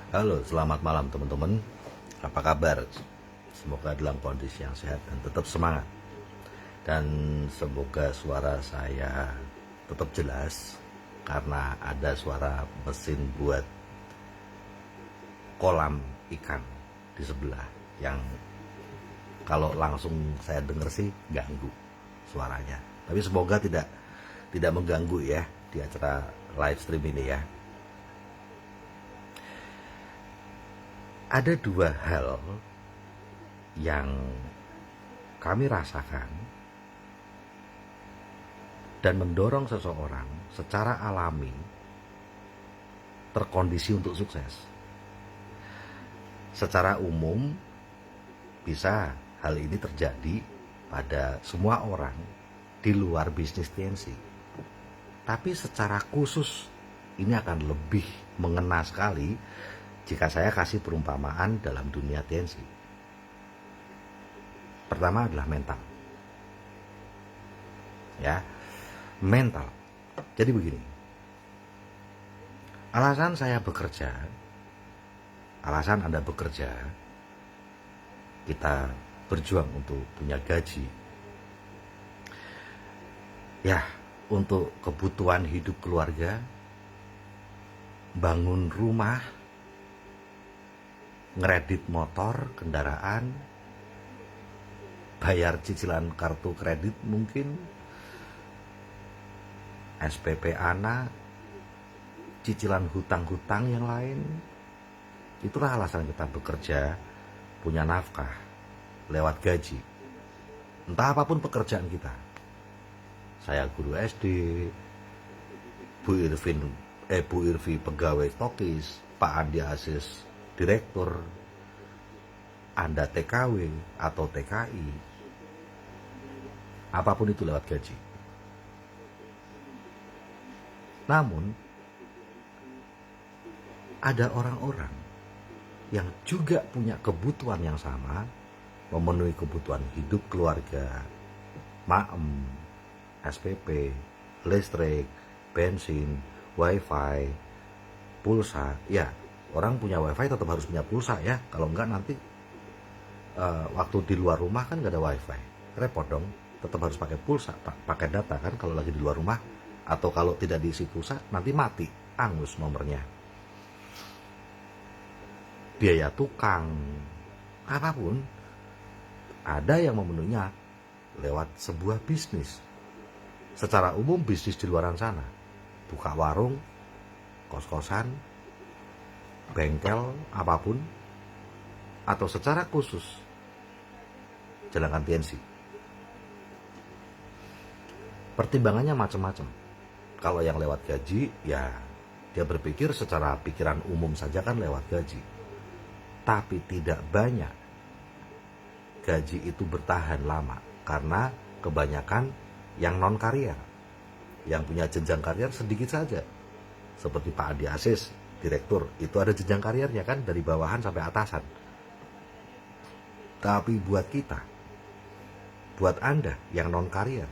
Halo, selamat malam teman-teman. Apa kabar? Semoga dalam kondisi yang sehat dan tetap semangat. Dan semoga suara saya tetap jelas karena ada suara mesin buat kolam ikan di sebelah yang kalau langsung saya dengar sih ganggu suaranya. Tapi semoga tidak mengganggu ya di acara live stream ini ya. Ada dua hal yang kami rasakan dan mendorong seseorang secara alami terkondisi untuk sukses. Secara umum bisa hal ini terjadi pada semua orang di luar bisnis TNC. Tapi secara khusus ini akan lebih mengena sekali jika saya kasih perumpamaan dalam dunia TNC. Pertama adalah mental. Ya, mental. Jadi begini. Alasan saya bekerja, alasan Anda bekerja, kita berjuang untuk punya gaji. Ya, untuk kebutuhan hidup keluarga, bangun rumah, ngeredit motor, kendaraan, bayar cicilan kartu kredit mungkin, SPP anak, cicilan hutang-hutang yang lain. Itulah alasan kita bekerja, punya nafkah lewat gaji. Entah apapun pekerjaan kita. Saya guru SD, Bu Irvi pegawai stokis, Pak Andi Aziz direktur, Anda TKW atau TKI, apapun itu lewat gaji. Namun, ada orang-orang yang juga punya kebutuhan yang sama, memenuhi kebutuhan hidup keluarga, maem, SPP, listrik, bensin, wifi, pulsa, ya. Orang punya wifi tetap harus punya pulsa ya. Kalau enggak nanti waktu di luar rumah kan nggak ada wifi, repot dong. Tetap harus pakai pulsa, pakai data kan kalau lagi di luar rumah. Atau kalau tidak diisi pulsa nanti mati, angus nomornya. Biaya tukang, apapun ada yang memenuhinya lewat sebuah bisnis. Secara umum bisnis di luaran sana, buka warung, kos-kosan, bengkel, apapun, atau secara khusus jalankan TNC. Pertimbangannya macam-macam. Kalau yang lewat gaji, ya dia berpikir secara pikiran umum saja kan lewat gaji. Tapi tidak banyak gaji itu bertahan lama karena kebanyakan yang non karier, yang punya jenjang karier sedikit saja. Seperti Pak Andi Aziz direktur, itu ada jenjang kariernya kan dari bawahan sampai atasan. Tapi buat kita, buat Anda yang non karier,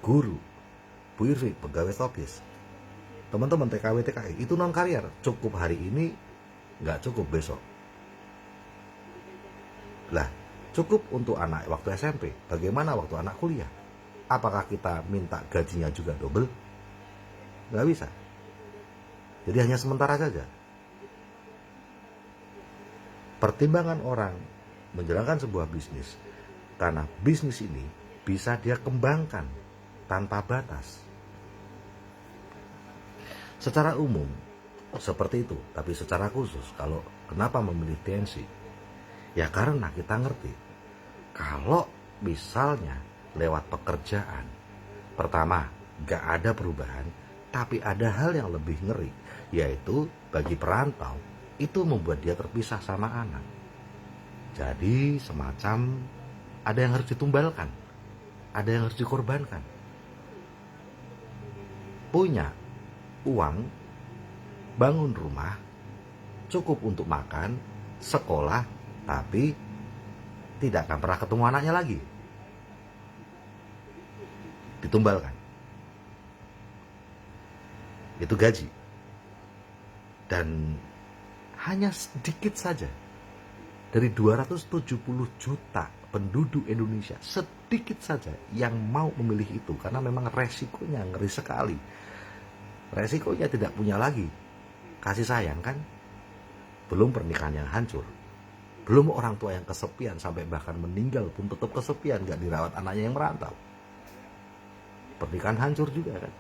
guru, Bu Irvi pegawai stokis, teman-teman TKW TKI itu non karier, cukup hari ini, nggak cukup besok. Lah, cukup untuk anak waktu SMP, bagaimana waktu anak kuliah? Apakah kita minta gajinya juga double? Nggak bisa. Jadi hanya sementara saja. Pertimbangan orang menjalankan sebuah bisnis, karena bisnis ini bisa dia kembangkan tanpa batas. Secara umum seperti itu, tapi secara khusus kalau kenapa memilih TNC? Ya karena kita ngerti kalau misalnya lewat pekerjaan, pertama gak ada perubahan, tapi ada hal yang lebih ngeri, yaitu bagi perantau itu membuat dia terpisah sama anak. Jadi semacam ada yang harus ditumbalkan, ada yang harus dikorbankan. Punya uang, bangun rumah, cukup untuk makan, sekolah, tapi tidak akan pernah ketemu anaknya lagi. Ditumbalkan. Itu gaji. Dan hanya sedikit saja dari 270 juta penduduk Indonesia, sedikit saja yang mau memilih itu, karena memang resikonya ngeri sekali. Resikonya tidak punya lagi kasih sayang kan, belum pernikahan yang hancur, belum orang tua yang kesepian sampai bahkan meninggal pun tetap kesepian, gak dirawat anaknya yang merantau, pernikahan hancur juga kan.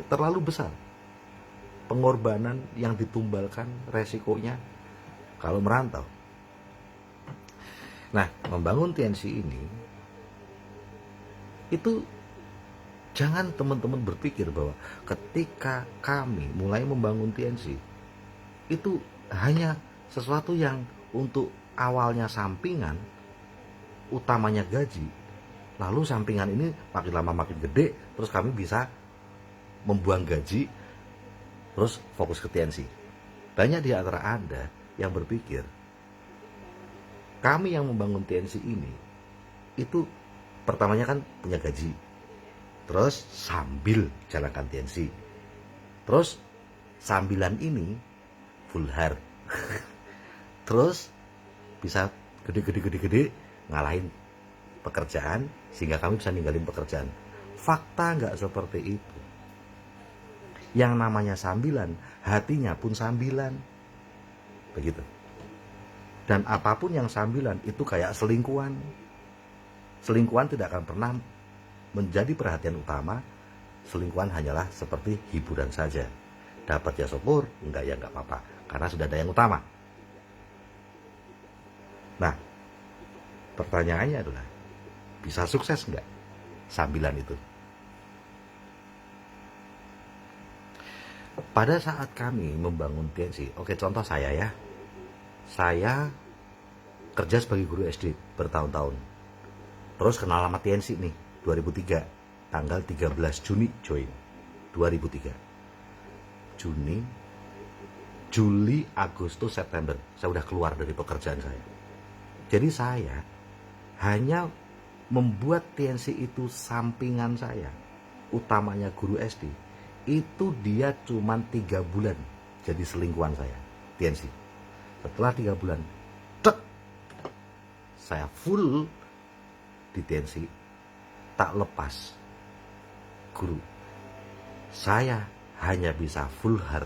Terlalu besar pengorbanan yang ditumbalkan, resikonya kalau merantau. Nah, membangun TNC ini, itu jangan teman-teman berpikir bahwa ketika kami mulai membangun TNC, itu hanya sesuatu yang untuk awalnya sampingan, utamanya gaji, lalu sampingan ini makin lama makin gede, terus kami bisa membuang gaji, terus fokus ke TNC. Banyak di antara Anda yang berpikir, kami yang membangun TNC ini, itu pertamanya kan punya gaji, terus sambil jalankan TNC, terus sambilan ini full hard, terus bisa gede ngalahin pekerjaan sehingga kami bisa ninggalin pekerjaan. Fakta nggak seperti itu. Yang namanya sambilan, hatinya pun sambilan, begitu. Dan apapun yang sambilan itu kayak selingkuhan. Selingkuhan tidak akan pernah menjadi perhatian utama. Selingkuhan hanyalah seperti hiburan saja. Dapat ya syukur, enggak ya enggak apa-apa, karena sudah ada yang utama. Nah, pertanyaannya adalah, bisa sukses enggak sambilan itu? Pada saat kami membangun TNC, oke, contoh saya ya, saya kerja sebagai guru SD bertahun-tahun, terus kenal sama TNC nih 2003, tanggal 13 Juni join 2003. Juli, Agustus, September saya udah keluar dari pekerjaan saya. Jadi saya hanya membuat TNC itu sampingan saya, utamanya guru SD. Itu dia cuman 3 bulan jadi selingkuhan saya, TNC. Setelah 3 bulan, saya full di TNC, tak lepas guru. Saya hanya bisa full heart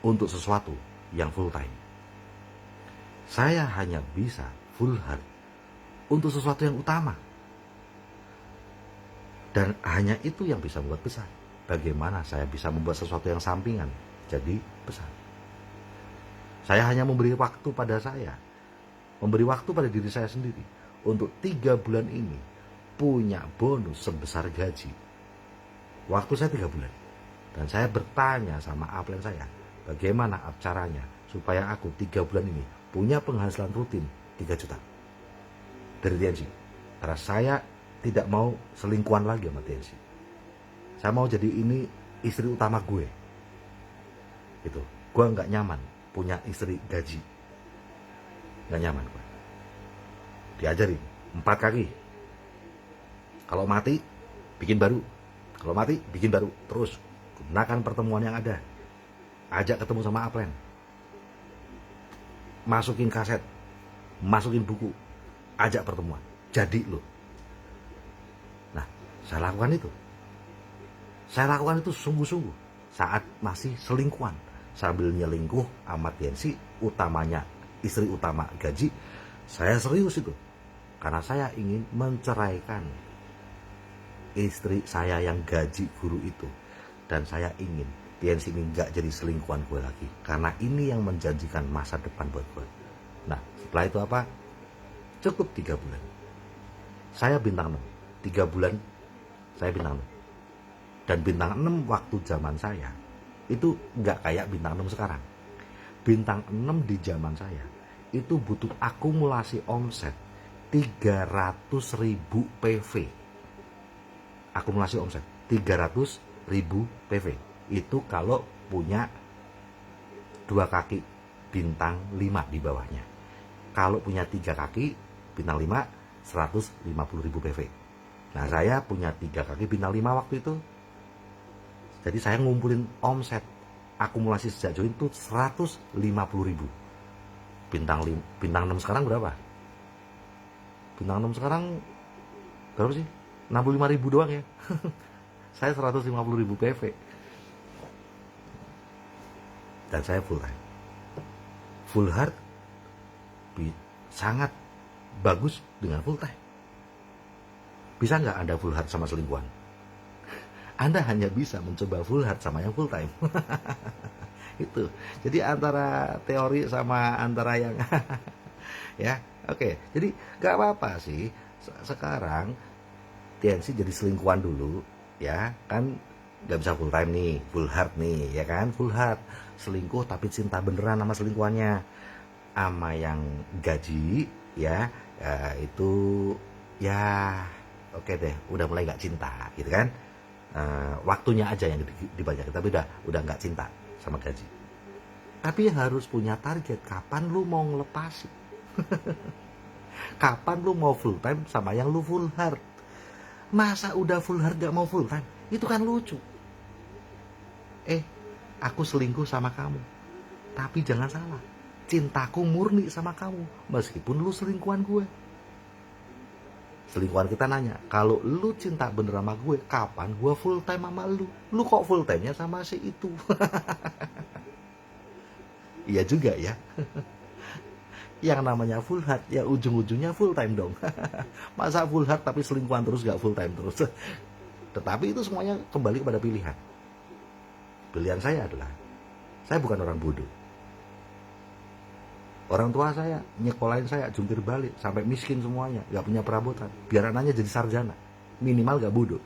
untuk sesuatu yang full time. Saya hanya bisa full heart untuk sesuatu yang utama. Dan hanya itu yang bisa membuat besar. Bagaimana saya bisa membuat sesuatu yang sampingan jadi besar? Saya hanya memberi waktu pada saya, memberi waktu pada diri saya sendiri untuk 3 bulan ini punya bonus sebesar gaji. Waktu saya 3 bulan. Dan saya bertanya sama upline saya, bagaimana caranya supaya aku 3 bulan ini punya penghasilan rutin 3 juta dari TNC. Karena saya tidak mau selingkuhan lagi sama TNC. Saya mau jadi ini istri utama gue. Itu, gue nggak nyaman punya istri gaji, nggak nyaman gue. Diajarin 4 kaki. Kalau mati, bikin baru. Kalau mati, bikin baru. Terus gunakan pertemuan yang ada. Ajak ketemu sama upline. Masukin kaset, masukin buku, ajak pertemuan. Jadi lo. Nah, saya lakukan itu. Saya lakukan itu sungguh-sungguh saat masih selingkuhan, sambil nyelingkuh sama TNC, utamanya istri utama gaji. Saya serius itu karena saya ingin menceraikan istri saya yang gaji guru itu, dan saya ingin TNC ini nggak jadi selingkuhan gue lagi, karena ini yang menjanjikan masa depan buat gue. Nah, setelah itu apa? Cukup 3 bulan saya bintang 6, 3 bulan saya bintang 6. Dan bintang 6 waktu zaman saya itu nggak kayak bintang 6 sekarang. Bintang 6 di zaman saya itu butuh akumulasi omset 300.000 PV. Akumulasi omset 300.000 PV. Itu kalau punya 2 kaki bintang 5 di bawahnya. Kalau punya 3 kaki bintang 5, 150.000 PV. Nah, saya punya 3 kaki bintang 5 waktu itu. Jadi saya ngumpulin omset akumulasi sejak join tuh 150.000. Bintang 6 sekarang berapa? Bintang 6 sekarang berapa sih? 65.000 doang ya. Saya 150.000 PV. Dan saya full time. Full heart sangat bagus dengan full time. Bisa nggak Anda full heart sama selingkuhan? Anda hanya bisa mencoba full heart sama yang full time. Itu. Jadi antara teori sama antara yang ya, oke. Jadi nggak apa-apa sih. Sekarang TNC jadi selingkuhan dulu, ya kan? Nggak bisa full time nih, full heart nih, ya kan? Full heart, selingkuh tapi cinta beneran sama selingkuhannya, sama yang gaji, ya, itu ya oke deh, udah mulai nggak cinta, gitu kan? Waktunya aja yang dibajak, tapi udah nggak cinta sama gaji. Tapi harus punya target, kapan lu mau ngelepasin? Kapan lu mau full time sama yang lu full heart? Masa udah full heart gak mau full time? Itu kan lucu. Aku selingkuh sama kamu, tapi jangan salah, cintaku murni sama kamu, meskipun lu selingkuhan gue. Selingkuhan kita nanya, kalau lu cinta bener sama gue, kapan gue full time sama lu? Lu kok full time-nya sama si itu? Iya juga ya. Yang namanya full heart, ya ujung-ujungnya full time dong. Masa full heart tapi selingkuhan terus, gak full time terus? Tetapi itu semuanya kembali kepada pilihan. Pilihan saya adalah, saya bukan orang bodoh. Orang tua saya nyekolahin saya jungkir balik sampai miskin semuanya, gak punya perabotan, biar anaknya jadi sarjana, minimal gak bodoh.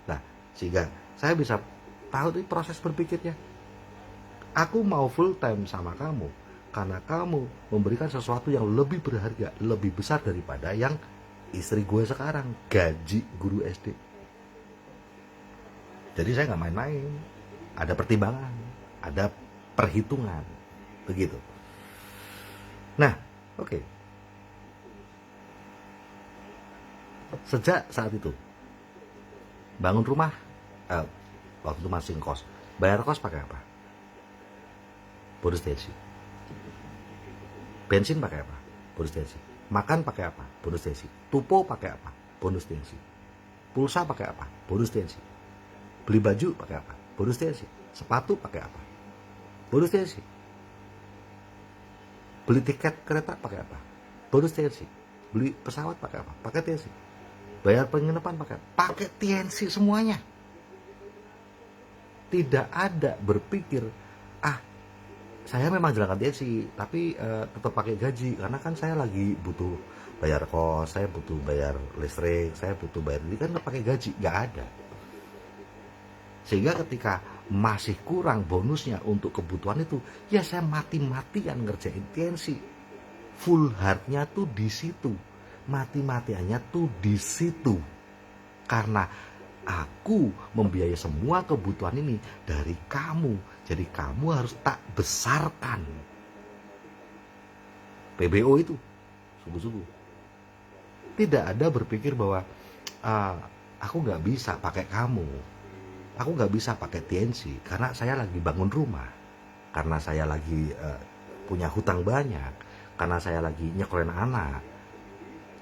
Nah, sehingga saya bisa tahu itu proses berpikirnya. Aku mau full time sama kamu karena kamu memberikan sesuatu yang lebih berharga, lebih besar daripada yang istri gue sekarang, gaji guru SD. Jadi saya nggak main-main, ada pertimbangan, ada perhitungan, begitu. Nah, oke. Sejak saat itu, bangun rumah, waktu itu masih kos, bayar kos pakai apa? Bonus tensi. Bensin pakai apa? Bonus tensi. Makan pakai apa? Bonus tensi. Tupo pakai apa? Bonus tensi. Pulsa pakai apa? Bonus tensi. Beli baju pakai apa? Bonus tensi. Sepatu pakai apa? Bonus tensi. Beli tiket kereta pakai apa? Bonus tensi. Beli pesawat pakai apa? Pakai tensi. Bayar penginapan pakai apa? Pakai tensi semuanya. Tidak ada berpikir, saya memang jalankan tensi, tapi tetap pakai gaji karena kan saya lagi butuh bayar kos, saya butuh bayar listrik, saya butuh bayar ini, kan pakai gaji, nggak ada. Sehingga ketika masih kurang bonusnya untuk kebutuhan itu, ya saya mati-matian ngerjain tensi. Full heartnya tuh di situ, mati-matiannya tuh di situ. Karena aku membiayai semua kebutuhan ini dari kamu, jadi kamu harus tak besarkan. PBO itu sungguh-sungguh. Tidak ada berpikir bahwa aku nggak bisa pakai kamu. Aku nggak bisa pakai TNC karena saya lagi bangun rumah, karena saya lagi punya hutang banyak, karena saya lagi nyekolin anak.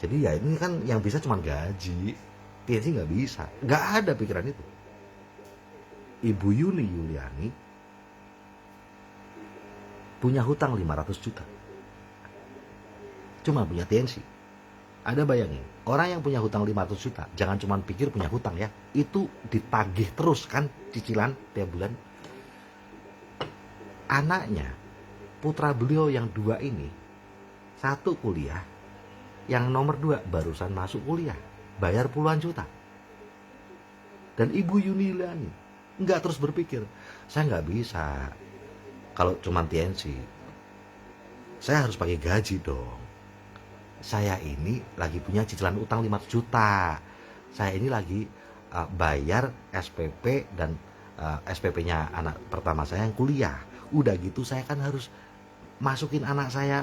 Jadi ya ini kan yang bisa cuma gaji, TNC nggak bisa, nggak ada pikiran itu. Ibu Yuni Yuliani punya hutang 500 juta, cuma punya TNC. Ada bayangin, orang yang punya hutang 500 juta, jangan cuma pikir punya hutang ya, itu ditagih terus kan cicilan tiap bulan. Anaknya, putra beliau yang 2 ini, 1 kuliah, yang nomor 2 barusan masuk kuliah, bayar puluhan juta. Dan Ibu Yuni Yuliani nggak terus berpikir, saya nggak bisa kalau cuma TNC, saya harus pakai gaji dong. Saya ini lagi punya cicilan utang 500 juta. Saya ini lagi bayar SPP dan SPP-nya anak pertama saya yang kuliah. Udah gitu saya kan harus masukin anak saya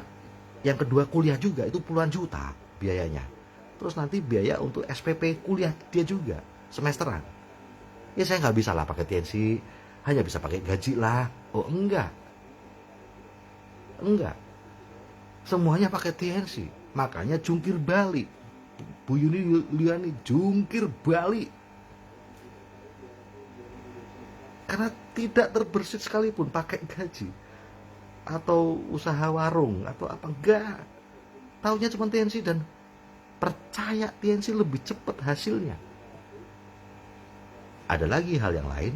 yang kedua kuliah juga, itu puluhan juta biayanya. Terus nanti biaya untuk SPP kuliah dia juga semesteran. Ya saya nggak bisa lah pakai TNC, hanya bisa pakai gaji lah. Oh enggak, semuanya pakai TNC. Makanya jungkir balik, Bu Yuni Yuliani jungkir balik, karena tidak terbersit sekalipun pakai gaji atau usaha warung atau apa, enggak. Taunya cuma TNC, dan percaya TNC lebih cepat hasilnya. Ada lagi hal yang lain,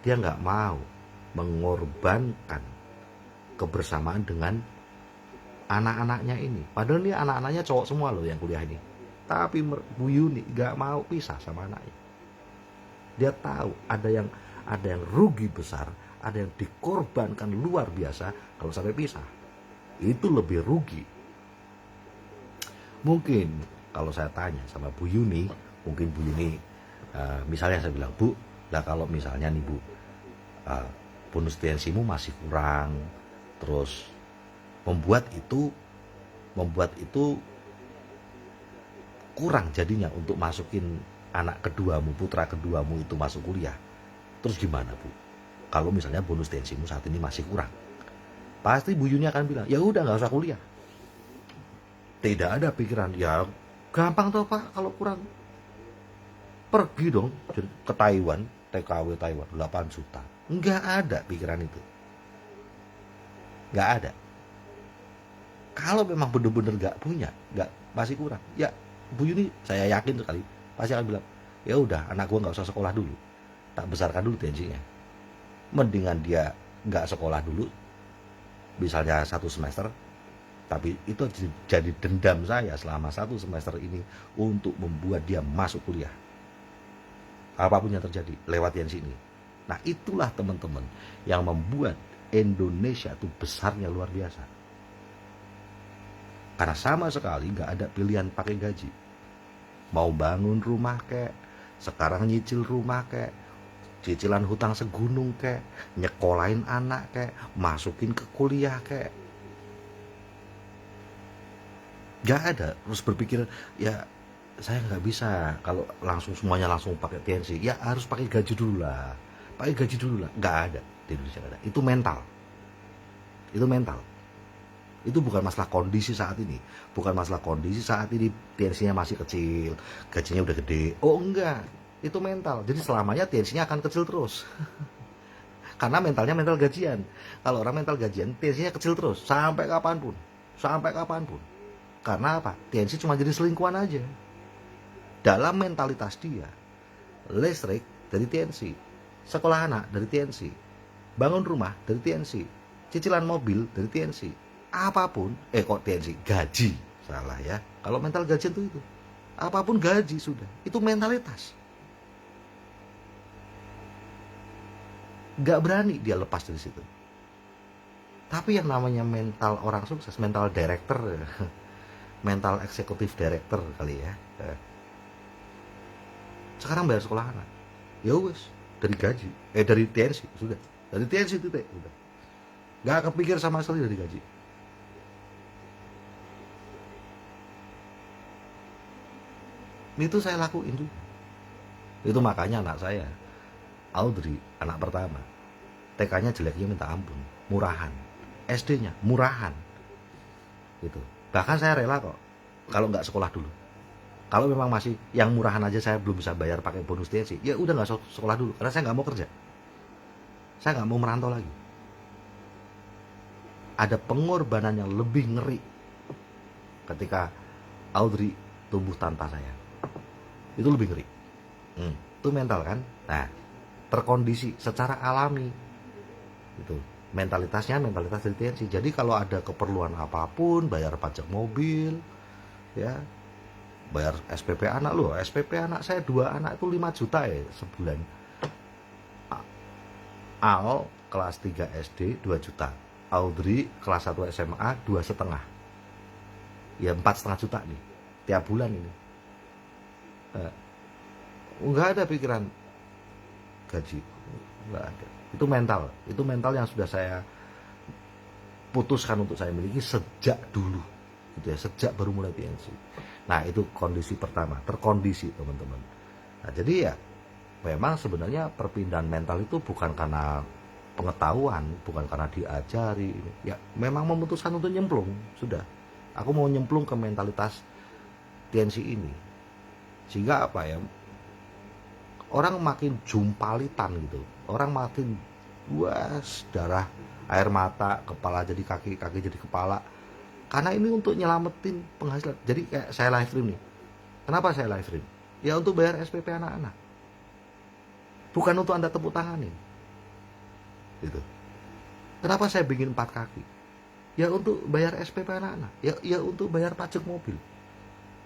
dia nggak mau mengorbankan kebersamaan dengan anak-anaknya ini. Padahal ini anak-anaknya cowok semua loh yang kuliah ini. Tapi Bu Yuni nggak mau pisah sama anaknya. Dia tahu ada yang rugi besar, ada yang dikorbankan luar biasa kalau sampai pisah. Itu lebih rugi. Mungkin kalau saya tanya sama Bu Yuni, mungkin Bu Yuni misalnya saya bilang, Bu, lah kalau misalnya nih Bu, bonus TNC-mu masih kurang, terus membuat itu kurang jadinya untuk masukin anak keduamu, putra keduamu itu masuk kuliah. Terus gimana Bu? Kalau misalnya bonus TNC-mu saat ini masih kurang, pasti Bu Yuni akan bilang, ya udah nggak usah kuliah. Tidak ada pikiran, ya gampang toh Pak, kalau kurang pergi dong ke Taiwan, TKW Taiwan 8 juta. Nggak ada pikiran itu. Nggak ada. Kalau memang benar-benar nggak punya, masih kurang, ya Bu Yuni saya yakin sekali pasti akan bilang, ya udah anak gua nggak usah sekolah dulu, tak besarkan dulu TNC-nya. Mendingan dia nggak sekolah dulu, misalnya 1 semester, tapi itu jadi dendam saya selama 1 semester ini untuk membuat dia masuk kuliah. Apapun yang terjadi lewat TNC ini. Nah itulah teman-teman yang membuat Indonesia itu besarnya luar biasa. Karena sama sekali nggak ada pilihan pakai gaji. Mau bangun rumah kek, sekarang nyicil rumah kek, cicilan hutang segunung kek, nyekolahin anak kek, masukin ke kuliah kek. Gak ada. Terus berpikir, ya saya nggak bisa kalau langsung semuanya langsung pakai TNC. Ya harus pakai gaji dulu lah. Pakai gaji dulu lah. Nggak ada di Indonesia, nggak ada. Itu mental. Itu mental. Itu bukan masalah kondisi saat ini. Bukan masalah kondisi saat ini TNC-nya masih kecil, gajinya udah gede. Oh enggak, itu mental. Jadi selamanya TNC-nya akan kecil terus. Karena mentalnya mental gajian. Kalau orang mental gajian, TNC-nya kecil terus sampai kapanpun. Sampai kapanpun. Karena apa? TNC cuma jadi selingkuhan aja. Dalam mentalitas dia, listrik dari TNC, sekolah anak dari TNC, bangun rumah dari TNC, cicilan mobil dari TNC, apapun, kok TNC, gaji, salah ya. Kalau mental gajian itu, apapun gaji sudah, itu mentalitas. Gak berani dia lepas dari situ. Tapi yang namanya mental orang sukses, mental director, mental eksekutif director kali ya. Sekarang bayar sekolah anak, ya wes dari gaji, dari TNC sudah, dari TNC itu udah, nggak kepikir sama sekali dari gaji. Itu saya lakuin juga. Itu makanya anak saya, Audrey, anak pertama, TK-nya jeleknya minta ampun, murahan, SD-nya murahan, gitu. Bahkan saya rela kok kalau nggak sekolah dulu. Kalau memang masih yang murahan aja saya belum bisa bayar pakai bonus TNC, ya udah nggak sekolah dulu, karena saya nggak mau kerja, saya nggak mau merantau lagi. Ada pengorbanan yang lebih ngeri ketika Audrey tumbuh tanpa saya, itu lebih ngeri. Itu mental kan, nah terkondisi secara alami, itu mentalitasnya mentalitas dari TNC. Jadi kalau ada keperluan apapun, bayar pajak mobil, ya bayar SPP anak loh. SPP anak saya 2 anak itu 5 juta ya sebulan. Al kelas 3 SD 2 juta. Audrey kelas 1 SMA 2,5. Ya 4,5 juta nih tiap bulan ini. Enggak ada pikiran gaji, enggak ada. Itu mental yang sudah saya putuskan untuk saya miliki sejak dulu, gitu ya, sejak baru mulai TNC. Nah itu kondisi pertama, terkondisi teman-teman. Nah jadi ya memang sebenarnya perpindahan mental itu bukan karena pengetahuan, bukan karena diajari. Ya memang memutuskan untuk nyemplung, sudah. Aku mau nyemplung ke mentalitas TNC ini. Sehingga apa ya, orang makin jumpalitan gitu, orang makin luas, darah, air mata, kepala jadi kaki, kaki jadi kepala, karena ini untuk nyelamatin penghasilan. Jadi kayak saya live stream nih, kenapa saya live stream? Ya untuk bayar SPP anak-anak, bukan untuk Anda tepuk tanganin gitu. Kenapa saya bikin 4 kaki? Ya untuk bayar SPP anak-anak, ya untuk bayar pajak mobil.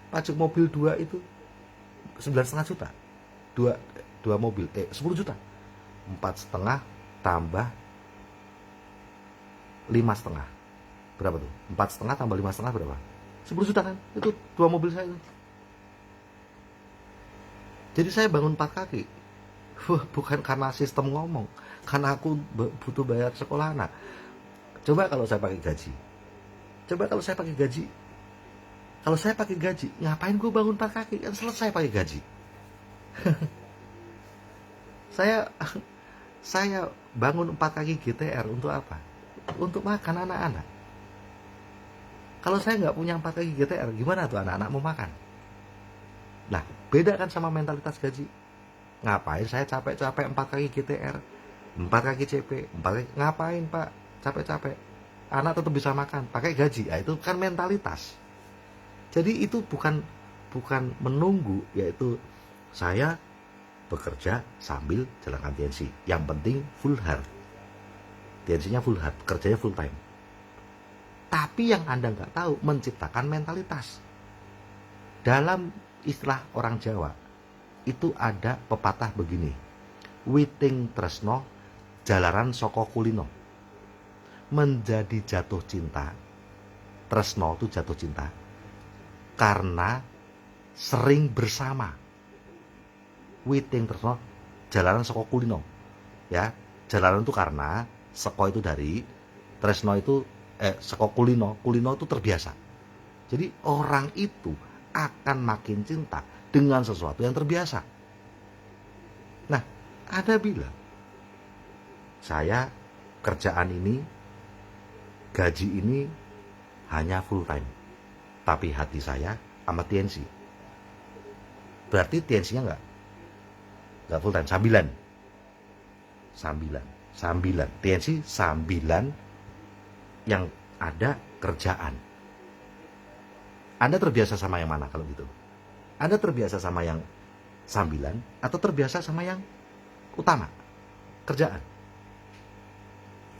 Pajak mobil 2 itu 9,5 juta, dua mobil 10 juta, 4,5 tambah 5,5, berapa tuh? 4,5 tambah 5,5 berapa? 10 juta kan? Itu 2 mobil saya itu. Jadi saya bangun 4 kaki bukan karena sistem ngomong, karena aku butuh bayar sekolah anak. Coba kalau saya pakai gaji, kalau saya pakai gaji, ngapain gue bangun 4 kaki? Kan selesai pakai gaji. Saya bangun 4 kaki GTR untuk apa? Untuk makan anak-anak. Kalau saya nggak punya 4 kaki GTR, gimana tuh anak-anak mau makan? Nah, beda kan sama mentalitas gaji. Ngapain saya capek-capek 4 kaki GTR, 4 kaki CP, 4 kaki, ngapain Pak? Capek-capek. Anak tetap bisa makan, pakai gaji. Ya, itu kan mentalitas. Jadi itu bukan menunggu, yaitu saya bekerja sambil jalankan TNC. Yang penting full hard. TNC-nya full hard, kerjanya full time. Tapi yang Anda nggak tahu, menciptakan mentalitas. Dalam istilah orang Jawa, itu ada pepatah begini. Witing tresno, jalaran soko kulino. Menjadi jatuh cinta, tresno itu jatuh cinta, karena sering bersama. Witing tresno, jalaran soko kulino. Ya, jalaran itu karena seko itu dari, tresno itu seko kulino, kulino itu terbiasa. Jadi orang itu akan makin cinta dengan sesuatu yang terbiasa. Nah, Anda bilang, saya kerjaan ini, gaji ini hanya full time, tapi hati saya sama TNC. Berarti TNC-nya nggak full time, sambilan. TNC sambilan, yang ada kerjaan. Anda terbiasa sama yang mana kalau gitu? Anda terbiasa sama yang sambilan atau terbiasa sama yang utama, kerjaan?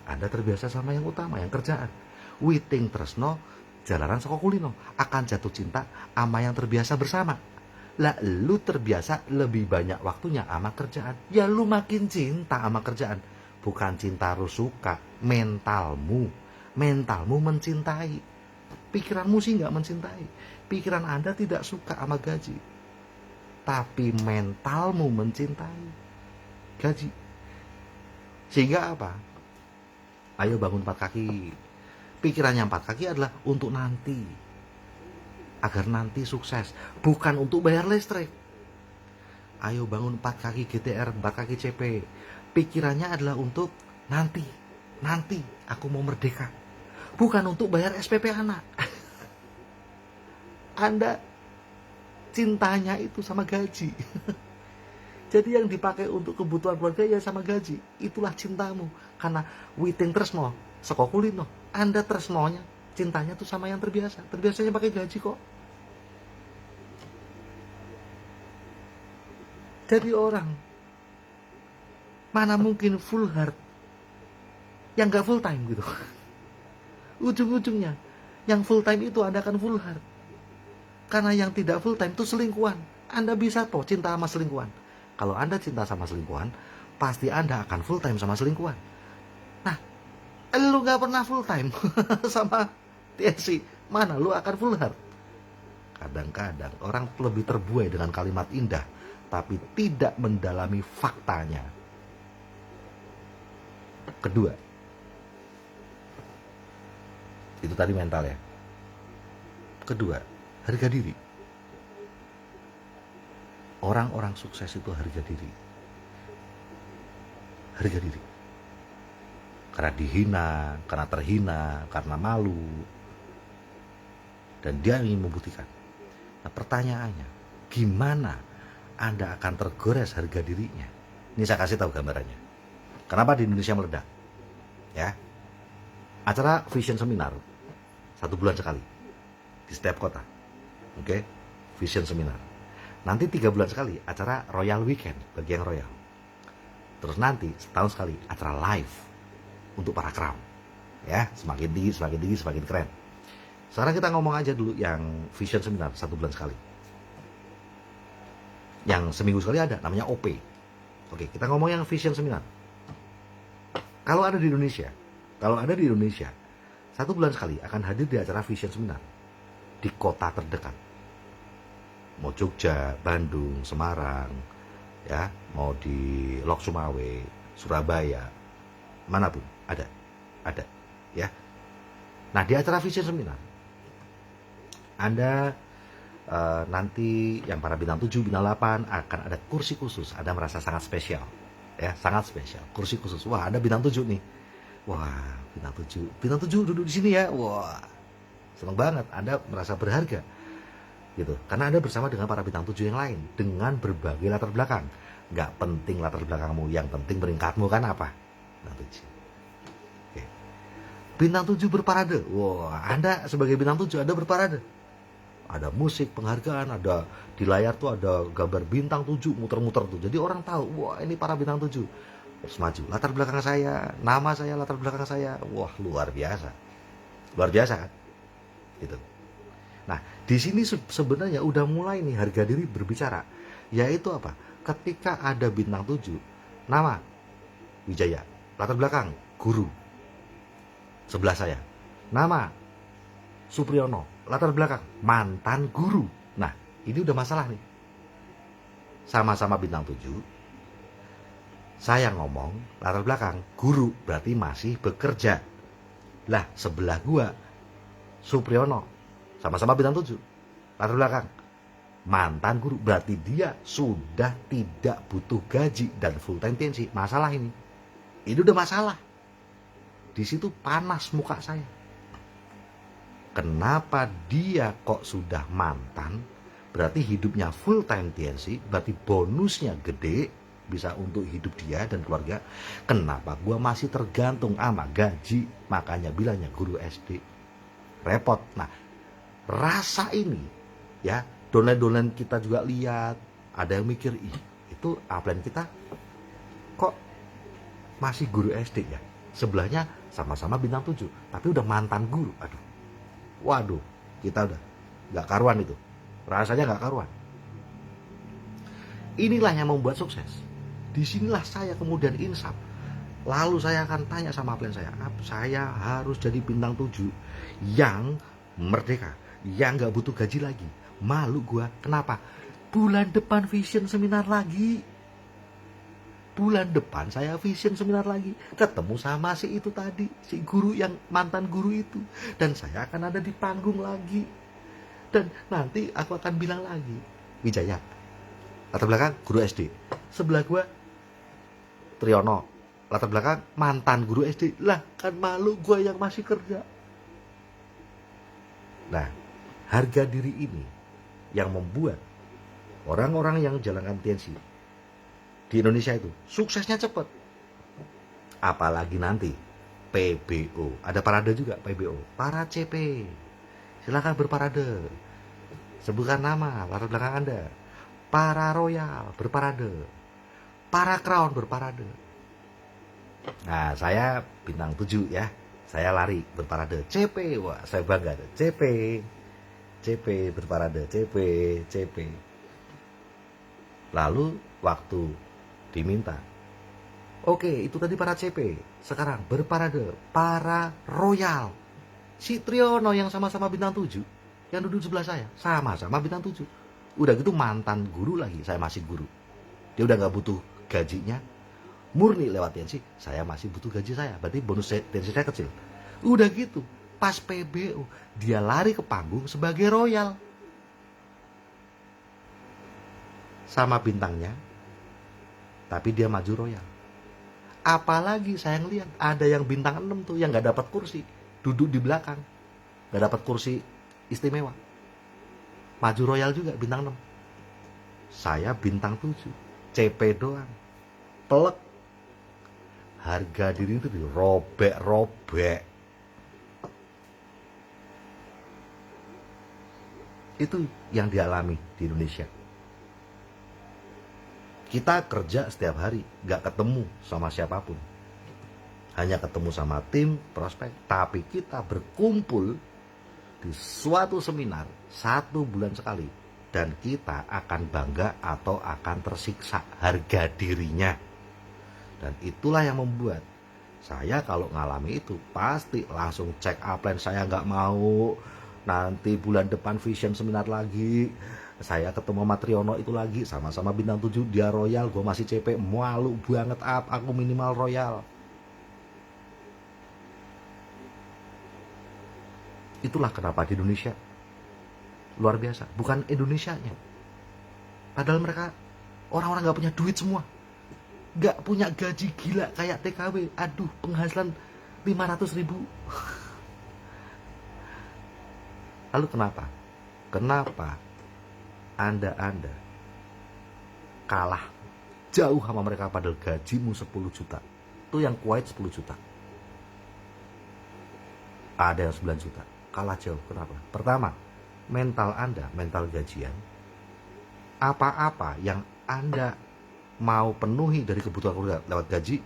Anda terbiasa sama yang utama, yang kerjaan. Witing tresno, jalaran saka kulino. Akan jatuh cinta sama yang terbiasa bersama. Lah lu terbiasa lebih banyak waktunya sama kerjaan, ya lu makin cinta sama kerjaan. Bukan cinta lu suka, mentalmu mencintai. Pikiranmu sih nggak mencintai. Pikiran Anda tidak suka sama gaji, tapi mentalmu mencintai gaji. Sehingga apa? Ayo bangun 4 kaki. Pikirannya 4 kaki adalah untuk nanti, agar nanti sukses, bukan untuk bayar listrik. Ayo bangun 4 kaki GTR, 4 kaki CP. Pikirannya adalah untuk nanti aku mau merdeka, bukan untuk bayar SPP anak. Anda cintanya itu sama gaji. Jadi yang dipakai untuk kebutuhan keluarga ya sama gaji. Itulah cintamu. Karena witing tresno saka kulino. Anda tresnonya, cintanya tuh sama yang terbiasa. Terbiasanya pakai gaji kok. Jadi orang mana mungkin full heart yang gak full time gitu. Ujung-ujungnya yang full time itu Anda akan full heart. Karena yang tidak full time itu selingkuhan. Anda bisa toh cinta sama selingkuhan. Kalau Anda cinta sama selingkuhan, pasti Anda akan full time sama selingkuhan. Nah, lu gak pernah full time sama TNC, mana lu akan full heart? Kadang-kadang orang lebih terbuai dengan kalimat indah, tapi tidak mendalami faktanya. Kedua, itu tadi mental ya. Kedua, harga diri. Orang-orang sukses itu harga diri. harga diri. Karena dihina, karena terhina, karena malu. Dan dia ingin membuktikan. Nah, pertanyaannya, gimana Anda akan tergores harga dirinya? Ini saya kasih tahu gambarannya. Kenapa di Indonesia meledak? Ya, acara Vision Seminar 1 bulan sekali di setiap kota. Oke, Vision Seminar. Nanti 3 bulan sekali acara Royal Weekend bagi yang royal. Terus nanti setahun sekali acara live untuk para crown. Ya, semakin tinggi, semakin keren. Sekarang kita ngomong aja dulu yang Vision Seminar 1 bulan sekali. Yang seminggu sekali ada, namanya OP. Oke, kita ngomong yang Vision Seminar. Kalau ada di Indonesia, 1 bulan sekali akan hadir di acara Vision Seminar di kota terdekat. Mau Jogja, Bandung, Semarang, ya, mau di Lok Sumawe, Surabaya, manapun ada, ya. Nah, di acara Vision Seminar, Anda nanti yang para bintang 7, bintang 8 akan ada kursi khusus. Anda merasa sangat spesial, ya, sangat spesial. Kursi khusus. Wah, Anda bintang 7 nih. Wah, bintang 7 duduk di sini ya. Wah, senang banget. Anda merasa berharga, gitu. Karena Anda bersama dengan para bintang 7 yang lain dengan berbagai latar belakang. Nggak penting latar belakangmu, yang penting peringkatmu kan apa? Bintang 7. Oke. Bintang 7 berparade. Wah, Anda sebagai bintang 7 Anda berparade. Ada musik, penghargaan, ada di layar tuh ada gambar bintang 7 muter-muter tuh. Jadi orang tahu, wah ini para bintang 7. Terus maju, latar belakang saya, nama saya, latar belakang saya. Wah, luar biasa. Luar biasa kan? Gitu. Nah, di sini sebenarnya udah mulai nih harga diri berbicara. Yaitu apa? Ketika ada bintang 7, nama Wijaya, latar belakang guru. Sebelah saya. Nama Supriyono, latar belakang mantan guru. Nah, ini udah masalah nih. Sama-sama bintang 7. Saya ngomong latar belakang guru, berarti masih bekerja. Lah, sebelah gua Supriyono, sama-sama bintang 7. Latar belakang mantan guru, berarti dia sudah tidak butuh gaji dan full time TNC. Masalah ini. Ini udah masalah. Di situ panas muka saya. Kenapa dia kok sudah mantan? Berarti hidupnya full time TNC, berarti bonusnya gede, bisa untuk hidup dia dan keluarga. Kenapa gua masih tergantung sama gaji? Makanya bilangnya guru SD. Repot. Nah, rasa ini, ya, dolen-dolen kita juga lihat, ada yang mikir, ih, itu upline kita kok masih guru SD ya? Sebelahnya sama-sama bintang 7, tapi udah mantan guru. Aduh. Waduh, kita udah gak karuan itu. Rasanya gak karuan. Inilah yang membuat sukses. Disinilah saya kemudian insaf. Lalu saya akan tanya sama upline saya harus jadi bintang 7 yang merdeka, yang gak butuh gaji lagi. Malu gua, kenapa? Bulan depan Vision Seminar lagi. Bulan depan saya Vision Seminar lagi. Ketemu sama si itu tadi, si guru yang mantan guru itu. Dan saya akan ada di panggung lagi. Dan nanti aku akan bilang lagi, Wijaya, latar belakang guru SD. Sebelah gua Triyono, latar belakang mantan guru SD. Lah, kan malu gua yang masih kerja. Nah, harga diri ini yang membuat orang-orang yang jalankan TNC di Indonesia itu suksesnya cepat. Apalagi nanti PBO, ada parade juga PBO, para CP. Silakan berparade. Sebutkan nama, latar belakang Anda. Para royal berparade. Para crown berparade. Nah, saya bintang 7 ya. Saya lari berparade. CP, wah saya bangga. CP berparade. CP. Lalu waktu diminta, oke, itu tadi para CP. Sekarang berparade para royal. Si Triyono yang sama-sama bintang 7, yang duduk sebelah saya, sama-sama bintang 7. Udah gitu mantan guru lagi, saya masih guru. Dia udah gak butuh gajinya, murni lewat TNC, saya masih butuh gaji saya. Berarti bonus TNC saya kecil. Udah gitu, pas PBO, dia lari ke panggung sebagai royal. Sama bintangnya, tapi dia maju royal. Apalagi saya ngeliat ada yang bintang 6 tuh yang nggak dapat kursi, duduk di belakang, nggak dapat kursi istimewa. Maju royal juga bintang 6. Saya bintang 7, CP doang. Pelek. Harga diri itu dirobek-robek. Itu yang dialami di Indonesia. Kita kerja setiap hari, gak ketemu sama siapapun. Hanya ketemu sama tim, prospek. Tapi kita berkumpul di suatu seminar 1 bulan sekali. Dan kita akan bangga atau akan tersiksa harga dirinya. Dan itulah yang membuat saya kalau ngalami itu pasti langsung check upline. Saya gak mau nanti bulan depan vision seminar lagi, saya ketemu sama Triono itu lagi, sama-sama bintang 7, dia royal, gue masih CP, malu banget aku minimal royal. Itulah kenapa di Indonesia luar biasa, bukan Indonesianya. Padahal mereka orang-orang gak punya duit semua, gak punya gaji gila kayak TKW, aduh penghasilan 500.000. Lalu kenapa? Kenapa Anda kalah jauh sama mereka padahal gajimu 10 juta. Itu yang Kuwait 10 juta. Ada yang 9 juta. Kalah jauh. Kenapa? Pertama, mental Anda, mental gajian. Apa-apa yang Anda mau penuhi dari kebutuhan keluarga lewat gaji,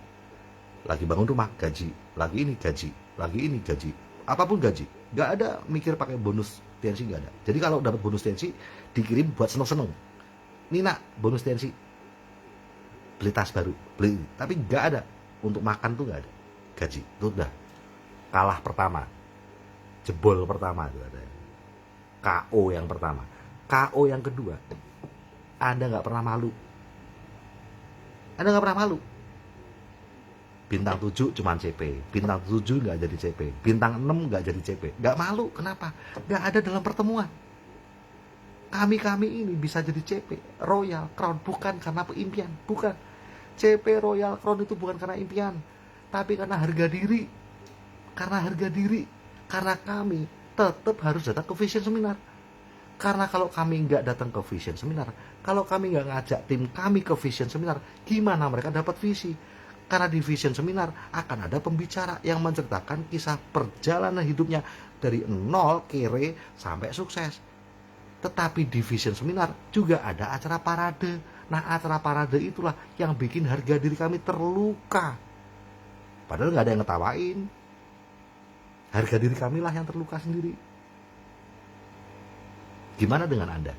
lagi bangun rumah, gaji. Lagi ini gaji. Lagi ini gaji. Apapun gaji. Gak ada mikir pakai bonus TNC, gak ada. Jadi kalau dapat bonus TNC dikirim buat seneng-seneng. Ini nak bonus TNC, beli tas baru, beli. Tapi gak ada untuk makan tuh, gak ada. Gaji itu udah kalah pertama, jebol pertama itu ada. KO yang pertama. KO yang kedua, Anda gak pernah malu. Anda gak pernah malu. Bintang 7 cuman CP, bintang 7 gak jadi CP, bintang 6 gak jadi CP. Gak malu, kenapa? Gak ada dalam pertemuan. Kami ini bisa jadi CP, Royal, Crown, bukan karena impian, bukan. CP, Royal, Crown itu bukan karena impian, tapi karena harga diri. Karena harga diri, karena kami tetap harus datang ke Vision Seminar. Karena kalau kami nggak datang ke Vision Seminar, kalau kami nggak ngajak tim kami ke Vision Seminar, gimana mereka dapat visi? Karena di Vision Seminar akan ada pembicara yang menceritakan kisah perjalanan hidupnya dari nol kere sampai sukses. Tetapi di Vision Seminar juga ada acara parade. Nah, acara parade itulah yang bikin harga diri kami terluka. Padahal nggak ada yang ngetawain. Harga diri kami lah yang terluka sendiri. Gimana dengan Anda?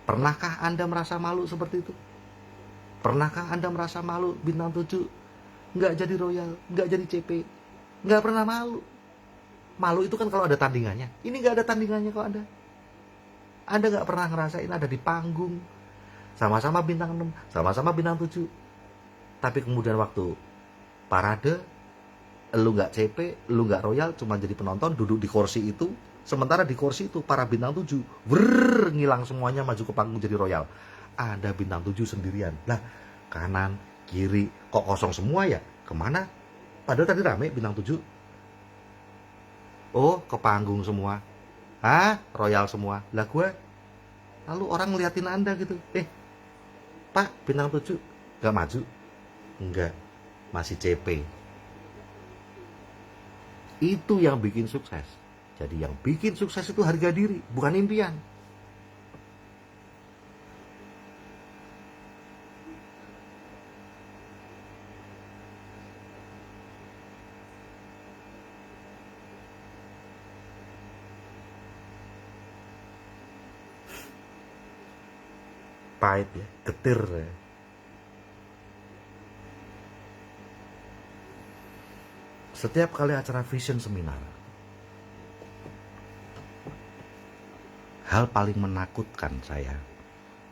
Pernahkah Anda merasa malu seperti itu? Pernahkah Anda merasa malu bintang 7 nggak jadi royal, nggak jadi CP? Nggak pernah malu. Malu itu kan kalau ada tandingannya. Ini nggak ada tandingannya kok Anda. Anda nggak pernah ngerasain ada di panggung. Sama-sama bintang 6, sama-sama bintang 7. Tapi kemudian waktu parade, lu nggak CP, lu nggak royal, cuma jadi penonton duduk di kursi itu. Sementara di kursi itu para bintang 7 ngilang semuanya maju ke panggung jadi royal. Ada bintang 7 sendirian. Lah, kanan, kiri, kok kosong semua ya? Kemana? Padahal tadi rame bintang 7. Oh, ke panggung semua. Hah? Royal semua. Lah gue. Lalu orang ngeliatin Anda gitu. Pak, bintang 7 gak maju? Enggak, masih CP. Itu yang bikin sukses. Jadi yang bikin sukses itu harga diri, bukan impian. Pahit ya, getir ya. Setiap kali acara Vision Seminar, hal paling menakutkan saya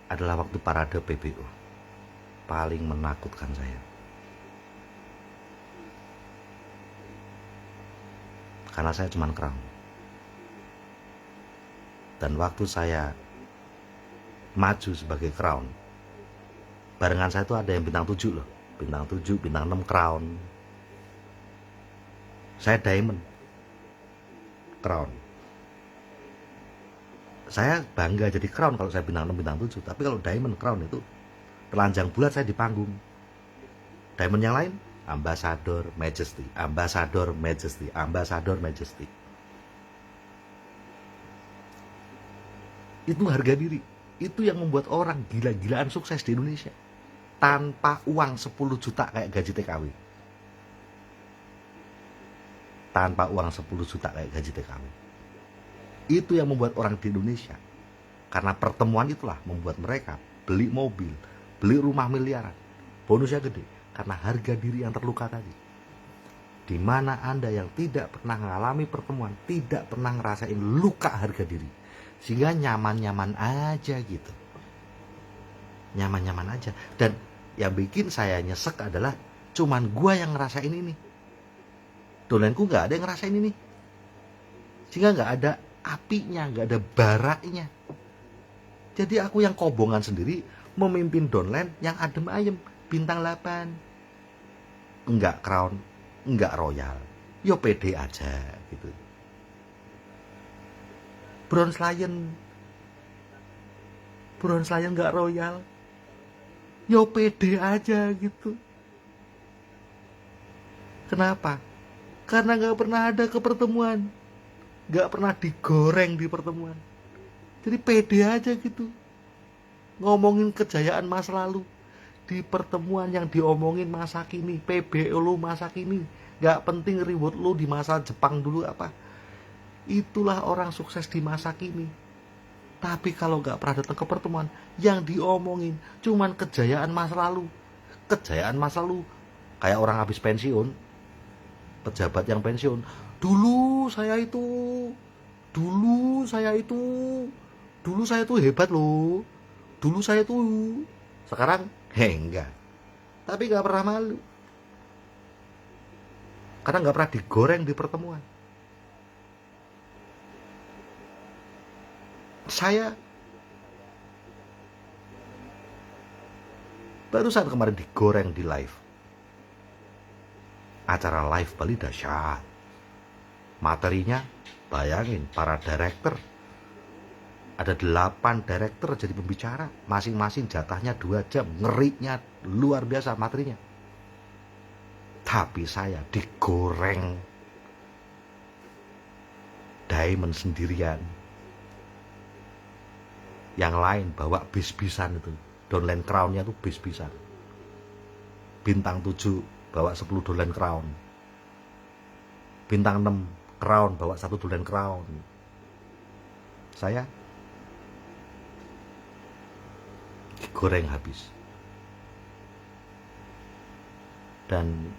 adalah waktu parade PBU. Paling menakutkan saya. Karena saya cuma crown. Dan waktu saya maju sebagai crown, barengan saya itu ada yang bintang 7 loh. bintang 7, bintang 6 crown. Saya diamond crown. Saya bangga jadi crown kalau saya bintang 6, bintang 7. Tapi kalau diamond crown itu telanjang bulat saya di panggung. Diamond yang lain ambassador majesty, ambassador majesty, ambassador majesty. Itu harga diri. Itu yang membuat orang gila-gilaan sukses di Indonesia. Tanpa uang 10 juta kayak gaji TKW. Tanpa uang 10 juta kayak gaji TKW. Itu yang membuat orang di Indonesia. Karena pertemuan itulah membuat mereka beli mobil, beli rumah miliaran. Bonusnya gede. Karena harga diri yang terluka tadi. Di mana Anda yang tidak pernah mengalami pertemuan, tidak pernah ngerasain luka harga diri. Sehingga nyaman-nyaman aja gitu. Nyaman-nyaman aja. Dan yang bikin saya nyesek adalah cuman gua yang ngerasain ini. Dolenku gak ada yang ngerasain ini. Sehingga gak ada apinya, gak ada baraknya. Jadi aku yang kobongan sendiri memimpin downline yang adem ayem. Bintang 8. Enggak crown, enggak royal. Yo pede aja gitu. Bronze Lion enggak royal. Yo pede aja gitu. Kenapa? Karena gak pernah ada kepertemuan. Gak pernah digoreng di pertemuan. Jadi pede aja gitu. Ngomongin kejayaan masa lalu. Di pertemuan yang diomongin masa kini. PBO lu masa kini. Gak penting reward lu di masa Jepang dulu apa. Itulah orang sukses di masa kini. Tapi kalau gak pernah datang ke pertemuan, yang diomongin cuman kejayaan masa lalu. Kejayaan masa lalu. Kayak orang habis pensiun. Pejabat yang pensiun. Dulu saya itu hebat loh. Dulu saya tuh. Sekarang enggak. Tapi gak pernah malu. Karena gak pernah digoreng di pertemuan. Saya barusan kemarin digoreng di live. Acara live Bali dahsyat. Materinya bayangin para director. Ada 8 director jadi pembicara. Masing-masing jatahnya 2 jam. Ngerinya luar biasa materinya. Tapi saya digoreng diamond sendirian. Yang lain bawa bis-bisan itu. Downline crown-nya itu bis-bisan. Bintang 7 bawa 10 downline crown. Bintang 6 crown bawa 1 downline crown. Saya digoreng habis. Dan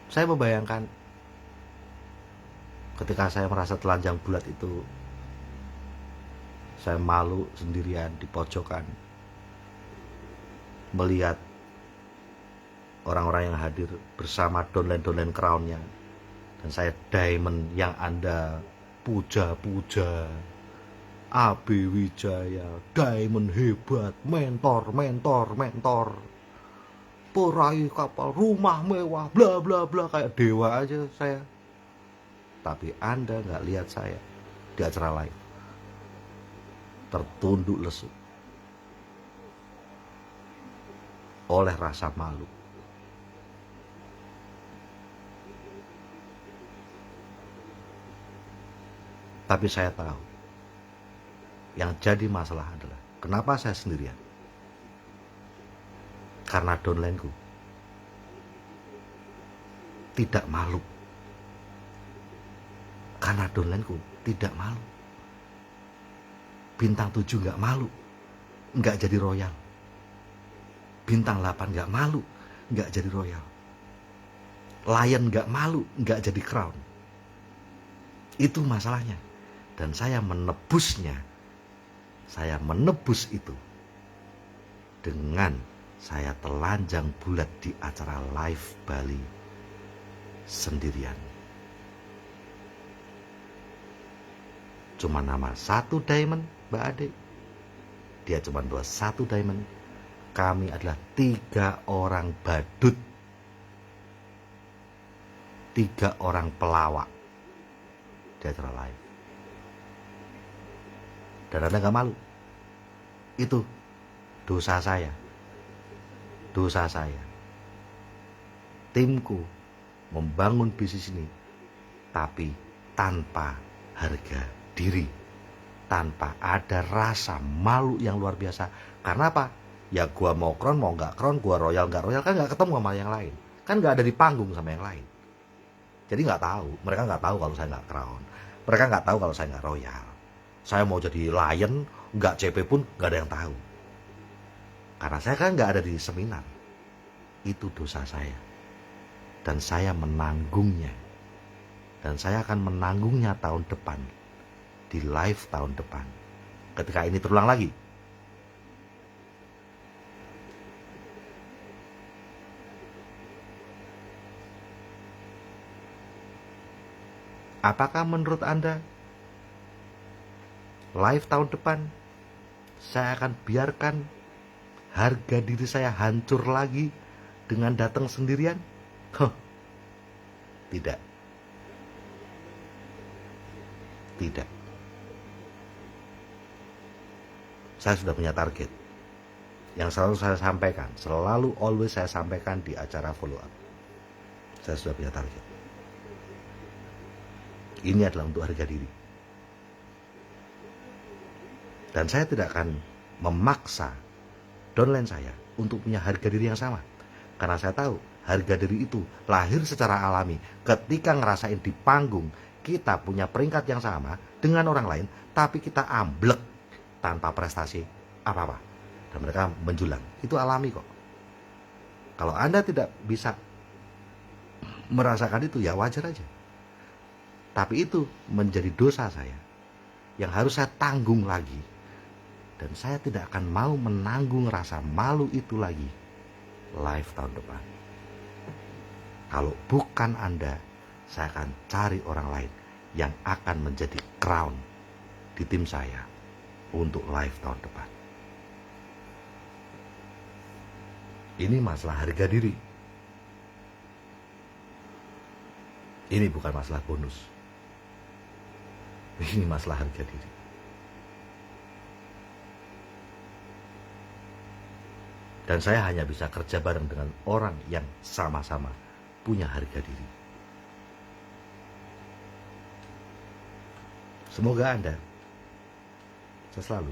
saya membayangkan ketika saya merasa telanjang bulat itu, saya malu sendirian di pojokan melihat orang-orang yang hadir bersama downline crown-nya. Dan saya diamond yang Anda puja-puja. AB Wijaya, diamond hebat, mentor. Peraih kapal, rumah mewah, bla bla bla, kayak dewa aja saya. Tapi Anda gak lihat saya di acara lain. Tertunduk lesu oleh rasa malu. Tapi saya tahu yang jadi masalah adalah kenapa saya sendirian. Karena downline-ku tidak malu. Karena downline-ku tidak malu. Bintang 7 gak malu, gak jadi royal. Bintang 8 gak malu, gak jadi royal. Lion gak malu, gak jadi crown. Itu masalahnya. Dan saya menebusnya. Saya menebus itu dengan saya telanjang bulat di acara live Bali sendirian. Cuma nama 1 diamond Mbak Ade. Dia cuma 21 diamond. kami adalah 3 orang badut, 3 orang pelawak di acara live. Dan Anda gak malu? Itu dosa saya. Dosa saya. Timku membangun bisnis ini, tapi tanpa harga diri, tanpa ada rasa malu yang luar biasa. Karena apa? Ya gua mau crown mau nggak crown, gua royal nggak royal, kan nggak ketemu sama yang lain, kan nggak ada di panggung sama yang lain. Jadi nggak tahu, mereka nggak tahu kalau saya nggak crown, mereka nggak tahu kalau saya nggak royal. Saya mau jadi lion, nggak CP pun nggak ada yang tahu. Karena saya kan nggak ada di seminar. Itu dosa saya. Dan saya menanggungnya. Dan saya akan menanggungnya tahun depan. Di live tahun depan. Ketika ini terulang lagi. Apakah menurut Anda live tahun depan saya akan biarkan harga diri saya hancur lagi dengan datang sendirian? Tidak. Tidak. Saya sudah punya target yang selalu saya sampaikan, selalu always saya sampaikan di acara follow up. Saya sudah punya target. Ini adalah untuk harga diri. Dan saya tidak akan memaksa downline saya untuk punya harga diri yang sama. Karena saya tahu harga diri itu lahir secara alami ketika ngerasain di panggung kita punya peringkat yang sama dengan orang lain, tapi kita amblek tanpa prestasi apa-apa. Dan mereka menjulang. Itu alami kok. Kalau Anda tidak bisa merasakan itu, ya wajar aja. Tapi itu menjadi dosa saya yang harus saya tanggung lagi. Dan saya tidak akan mau menanggung rasa malu itu lagi live tahun depan. Kalau bukan Anda, saya akan cari orang lain yang akan menjadi crown di tim saya untuk live tahun depan. Ini masalah harga diri. Ini bukan masalah bonus. Ini masalah harga diri. Dan saya hanya bisa kerja bareng dengan orang yang sama-sama punya harga diri. Semoga Anda selalu